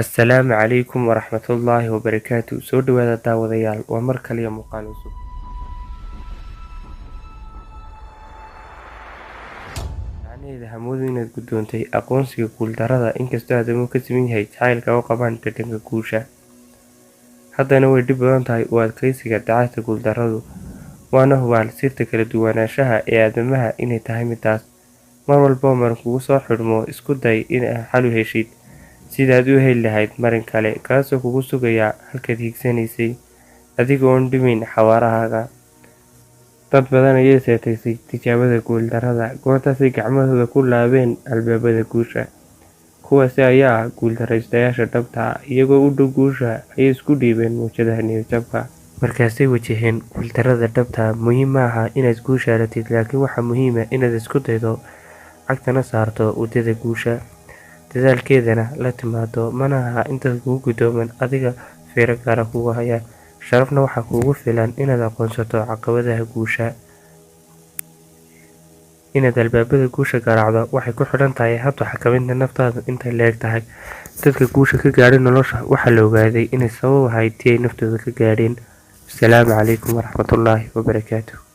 Assalaamu calaykum waraxmatullaahi wabarakaatuh. Soo dhawaada daawadayaal, waa mar kaliya muuqaal cusub. Macnaheeda hamoodin inaad gudoontay aqoonsiga guul darada, inkastoo aadamuhu ka siman yahay jacaylka u qabaan dhadhanka guusha. Haddana way dhib badan tahay u adkaysiga daacadda guul daradu, waana hubaal sirta kala duwanaanshaha ee aadamaha inay tahay midaas. Mar walba oo marin kugu soo xidhmo, isku day inaad xal u heshid sidaad u heli lahayd marin kale kaasoo kugu sugaya halkaad hiigsanaysay adiga oon dhimayn xawaarahaaga. Dad badan ayaa seetaysay tijaabada guul darada, goortaasay gacmahooda ku laabeen albaabada guusha. Kuwaasi ayaa ah guuldaraystayaasha dhabta ah, iyagoo u dhow guusha ayay isku dhiibeen mowjadaha niyad-jabka. Markaasay wajaheen guul darada dhabta ah. Muhiim ma aha inaad guusha ratid, laakiin waxaa muhiim ah inaad isku daydo cagtana saarto waddada guusha, dadaalkeedana la timaado. Mana aha intaad kugu gudooman adiga fiiro gaara kugu haya, sharafna waxaa kugu filan inaad aqoonsato caqabadaha guusha. Inaad albaabada guusha garaacdo waxay ku xidhan tahay habka xakameynta naftaada intay leeg tahay. Dadka guusha ka gaadhay nolosha waxaa la ogaaday inay sabab ahayd tii ay naftooda ka gaadheen. Assalaamu calaykum waraxmatullaahi wabarakaatuh.